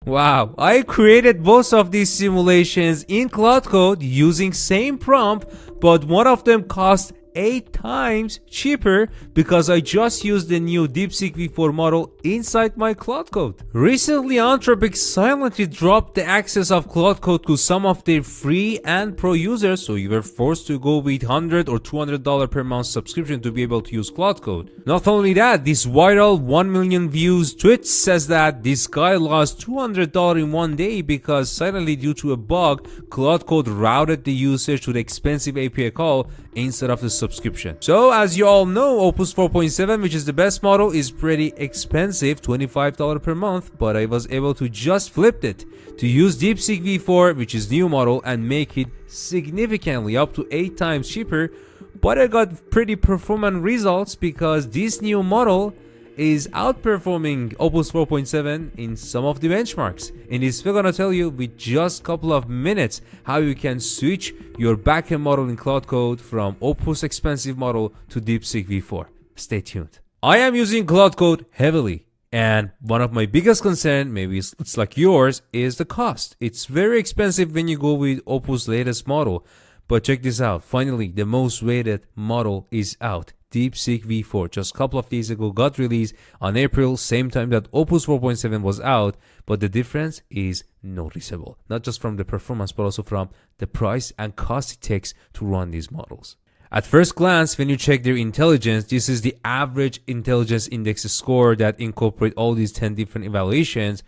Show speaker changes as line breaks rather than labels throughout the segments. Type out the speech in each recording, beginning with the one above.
Wow, I created both of these simulations in Claude Code using same prompt, but one of them cost 8 times cheaper because I just used the new DeepSeek V4 model inside my Claude Code. Recently, Anthropic silently dropped the access of Claude Code to some of their free and pro users, so you were forced to go with $100 or $200 per month subscription to be able to use Claude Code. Not only that, this viral 1 million views tweet says that this guy lost $200 in one day because suddenly, due to a bug, Claude Code routed the usage to the expensive API call instead of the subscription. So as you all know, Opus 4.7, which is the best model, is pretty expensive, $25 per month, but I was able to just flip it to use DeepSeek V4, which is new model, and make it significantly up to 8 times cheaper. But I got pretty performant results because this new model is outperforming Opus 4.7 in some of the benchmarks. In this video, I'm gonna tell you with just a couple of minutes how you can switch your backend model in Claude Code from Opus expensive model to DeepSeek V4. Stay tuned. I am using Claude Code heavily, and one of my biggest concern, maybe it's like yours, is the cost. It's very expensive when you go with Opus latest model. But check this out, finally the most rated model is out. DeepSeek V4 just a couple of days ago got released on April, same time that Opus 4.7 was out, but the difference is noticeable, not just from the performance but also from the price and cost it takes to run these models. At first glance, when you check their intelligence, this is the average intelligence index score that incorporate all these 10 different evaluations.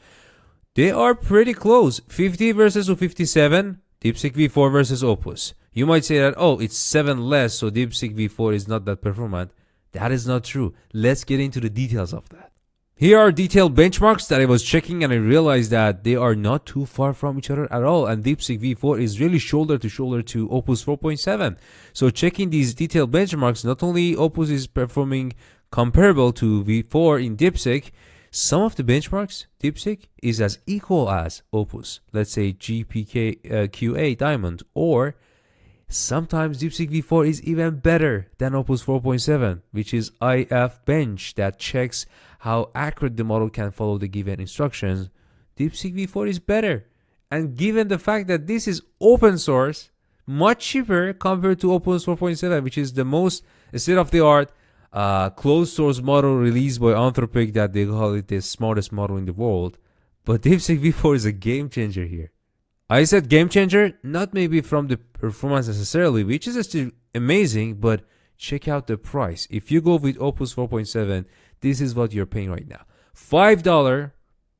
They are pretty close, 50 versus 57, DeepSeek V4 versus Opus. You might say that, oh, it's 7 less, so DeepSeek V4 is not that performant. That is not true. Let's get into the details of that. Here are detailed benchmarks that I was checking, and I realized that they are not too far from each other at all, and DeepSeek V4 is really shoulder to shoulder to Opus 4.7. So checking these detailed benchmarks, not only Opus is performing comparable to V4 in DeepSeek, some of the benchmarks, DeepSeek is as equal as Opus. Let's say GPK-QA Diamond, or sometimes DeepSeek V4 is even better than Opus 4.7, which is IF Bench that checks how accurate the model can follow the given instructions. DeepSeek V4 is better. And given the fact that this is open source, much cheaper compared to Opus 4.7, which is the most state-of-the-art closed source model released by Anthropic that they call it the smartest model in the world. But DeepSeek V4 is a game changer here. I said game changer, not maybe from the performance necessarily, which is still amazing, but check out the price. If you go with Opus 4.7, this is what you're paying right now. $5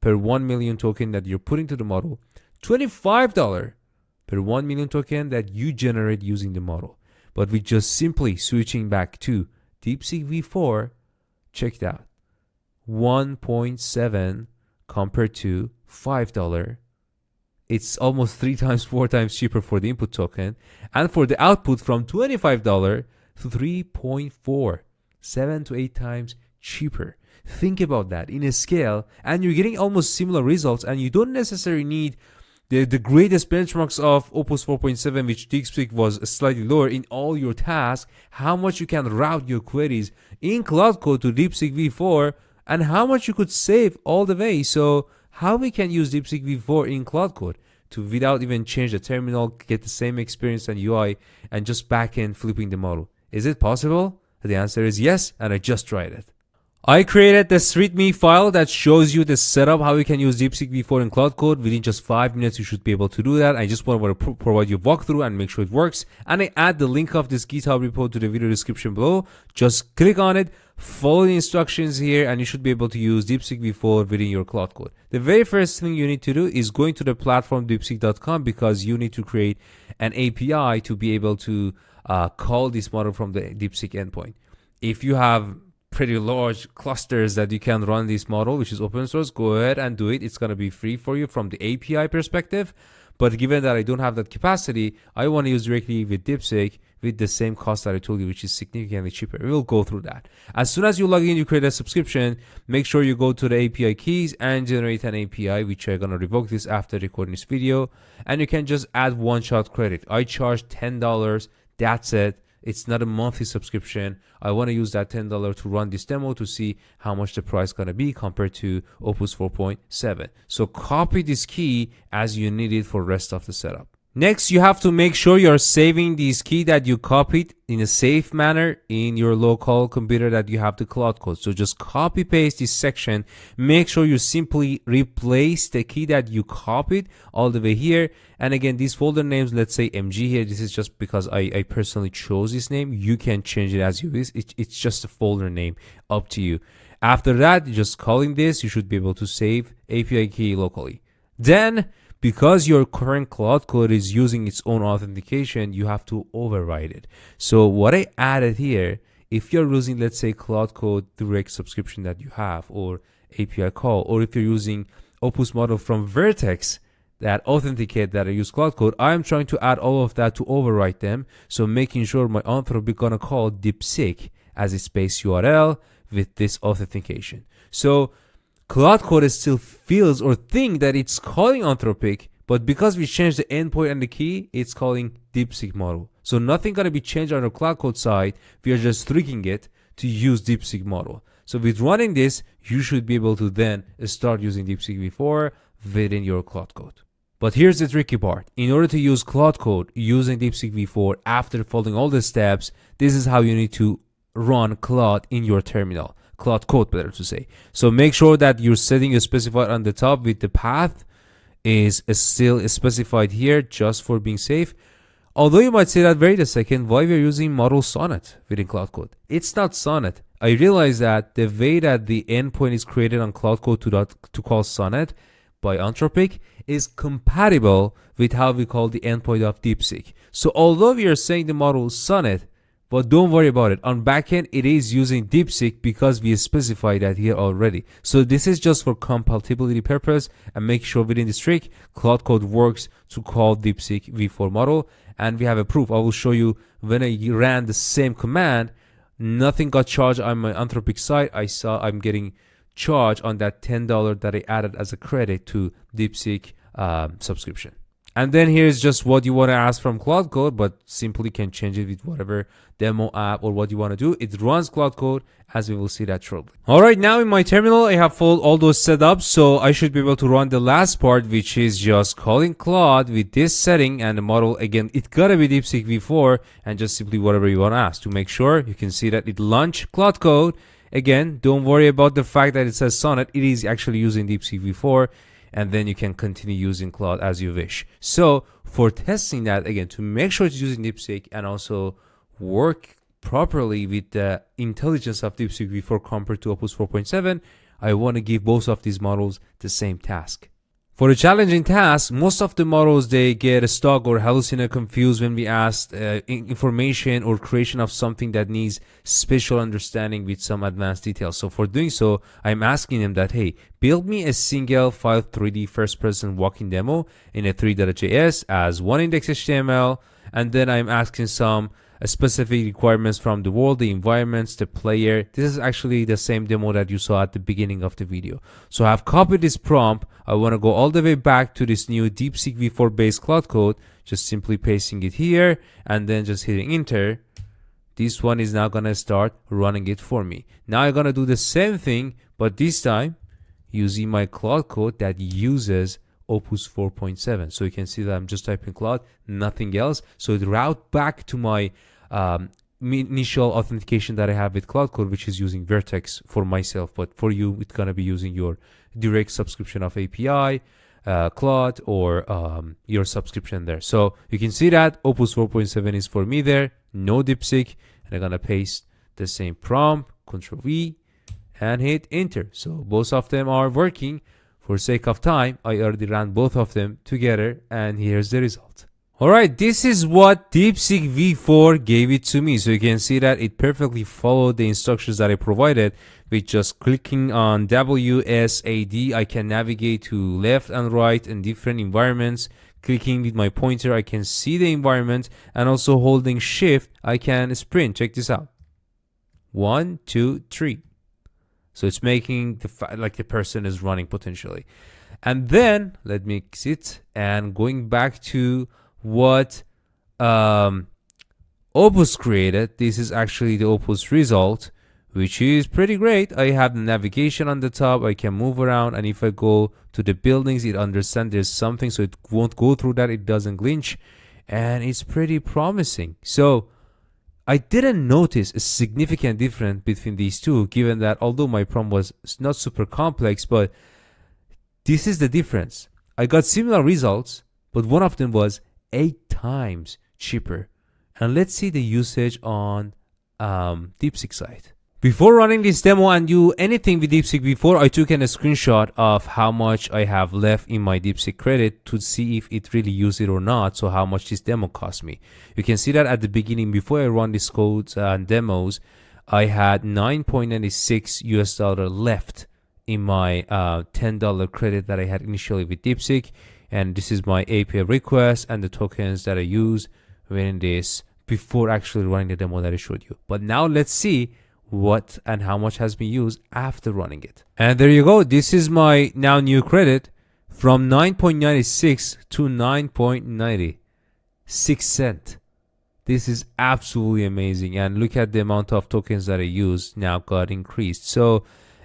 per 1 million token that you're putting to the model, $25 per 1 million token that you generate using the model. But with just simply switching back to DeepSeek V4, check it out. 1.7 compared to $5. It's almost 3 times, 4 times cheaper for the input token, and for the output from $25 to 3.4, 7 to 8 times cheaper. Think about that in a scale, and you're getting almost similar results, and you don't necessarily need the greatest benchmarks of Opus 4.7, which DeepSeek was slightly lower in all your tasks, how much you can route your queries in Claude Code to DeepSeek V4, and how much you could save all the way. So how we can use DeepSeek V4 in Claude Code to, without even change the terminal, get the same experience and UI and just backend flipping the model. Is it possible? The answer is yes, and I just tried it. I created this README file that shows you the setup, how you can use DeepSeek V4 in Claude Code. Within just 5 minutes, you should be able to do that. I just want to provide you a walkthrough and make sure it works. And I add the link of this GitHub repo to the video description below. Just click on it, follow the instructions here, and you should be able to use DeepSeek V4 within your Claude Code. The very first thing you need to do is going to the platform deepseek.com, because you need to create an API to be able to call this model from the DeepSeek endpoint. If you have pretty large clusters that you can run this model, which is open source, go ahead and do it. It's going to be free for you from the API perspective. But given that I don't have that capacity, I want to use directly with DeepSeek with the same cost that I told you, which is significantly cheaper. We'll go through that. As soon as you log in, you create a subscription, make sure you go to the API keys and generate an API, which I'm going to revoke this after recording this video. And you can just add one-shot credit. I charge $10. That's it. It's not a monthly subscription. I want to use that $10 to run this demo to see how much the price going to be compared to Opus 4.7. So copy this key as you need it for rest of the setup. Next, you have to make sure you're saving this key that you copied in a safe manner in your local computer that you have the Claude Code. So just copy paste this section. Make sure you simply replace the key that you copied all the way here. And again, these folder names, let's say MG here. This is just because I personally chose this name. You can change it as you wish. It's just a folder name, up to you. After that, just calling this, you should be able to save API key locally. Then, because your current Claude Code is using its own authentication, you have to override it. So what I added here, if you're using, let's say, Claude Code direct subscription that you have, or API call, or if you're using Opus model from Vertex that authenticate that I use Claude Code, I'm trying to add all of that to override them. So making sure my Anthropic gonna call DeepSeek as its base URL with this authentication. So Claude Code still feels or think that it's calling Anthropic, but because we changed the endpoint and the key, it's calling DeepSeek model. So nothing gonna be changed on the Claude Code side. We are just tweaking it to use DeepSeek model. So with running this, you should be able to then start using DeepSeek V4 within your Claude Code. But here's the tricky part. In order to use Claude Code using DeepSeek V4 after following all the steps, this is how you need to run Claude in your terminal. Claude Code, better to say. So make sure that your setting is specified on the top with the path is still specified here just for being safe. Although you might say that, wait a second, why we're using model Sonnet within Claude Code? It's not Sonnet. I realize that the way that the endpoint is created on Claude Code to call Sonnet by Anthropic is compatible with how we call the endpoint of DeepSeek. So although we are saying the model Sonnet, but don't worry about it. On backend, it is using DeepSeek because we specified that here already. So this is just for compatibility purpose, and make sure within this trick, Claude Code works to call DeepSeek V4 model. And we have a proof. I will show you when I ran the same command, nothing got charged on my Anthropic side. I saw I'm getting charged on that $10 that I added as a credit to DeepSeek subscription. And then here's just what you want to ask from Claude Code, but simply can change it with whatever demo app or what you want to do. It runs Claude Code, as we will see that shortly. All right, now in my terminal, I have all those set up, so I should be able to run the last part, which is just calling Claude with this setting and the model. Again, it gotta be DeepSeek V4 and just simply whatever you want to ask to make sure you can see that it launched Claude Code. Again, don't worry about the fact that it says Sonnet. It is actually using DeepSeek V4. And then you can continue using Claude as you wish. So for testing that, again, to make sure it's using DeepSeek and also work properly with the intelligence of DeepSeek V4 compared to Opus 4.7, I want to give both of these models the same task. For the challenging task, most of the models, they get stuck or hallucinate confused when we ask information or creation of something that needs special understanding with some advanced details. So for doing so, I'm asking them that, hey, build me a single file 3D first-person walking demo in a 3.js as one index HTML, and then I'm asking some specific requirements from the world, the environments, the player. This is actually the same demo that you saw at the beginning of the video. So I've copied this prompt. I want to go all the way back to this new DeepSeek V4 based Claude Code, just simply pasting it here and then just hitting enter. This one is now going to start running it for me. Now I'm going to do the same thing, but this time using my Claude Code that uses Opus 4.7. So you can see that I'm just typing Claude, nothing else. So it route back to my initial authentication that I have with Claude Code, which is using Vertex for myself. But for you, it's going to be using your direct subscription of API, Claude, or your subscription there. So you can see that Opus 4.7 is for me there, no DeepSeek. And I'm going to paste the same prompt, Control V, and hit enter. So both of them are working. For sake of time, I already ran both of them together, and here's the result. Alright, this is what DeepSeek V4 gave it to me. So you can see that it perfectly followed the instructions that I provided. With just clicking on WSAD, I can navigate to left and right in different environments. Clicking with my pointer, I can see the environment, and also holding shift, I can sprint. Check this out. 1, 2, 3. So it's making like the person is running potentially. And then let me exit and going back to what Opus created. This is actually the Opus result, which is pretty great. I have the navigation on the top. I can move around, and if I go to the buildings, it understands there's something, so it won't go through that. It doesn't glitch, and it's pretty promising. So I didn't notice a significant difference between these two, given that although my prompt was not super complex, but this is the difference. I got similar results, but one of them was 8 times cheaper. And let's see the usage on DeepSeek site. Before running this demo and do anything with DeepSeek V4, I took a screenshot of how much I have left in my DeepSeek credit to see if it really used it or not, so how much this demo cost me. You can see that at the beginning, before I run these codes and demos, I had $9.96 US left in my $10 credit that I had initially with DeepSeek. And this is my API request and the tokens that I used when this before actually running the demo that I showed you. But now let's see what and how much has been used after running it. And there you go. This is my now new credit from 9.96 to 9.96 cents. This is absolutely amazing. And look at the amount of tokens that I used now got increased. So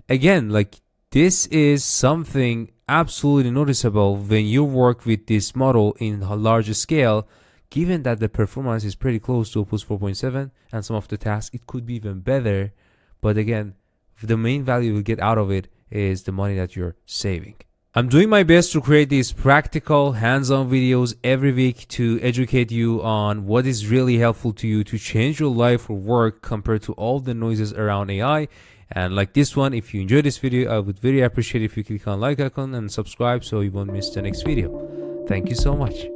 again, like this is something absolutely noticeable when you work with this model in a larger scale, given that the performance is pretty close to Opus 4.7 and some of the tasks, it could be even better. But again, the main value you get out of it is the money that you're saving. I'm doing my best to create these practical hands-on videos every week to educate you on what is really helpful to you to change your life or work compared to all the noises around AI. And like this one, if you enjoyed this video, I would very appreciate if you click on like icon and subscribe so you won't miss the next video. Thank you so much.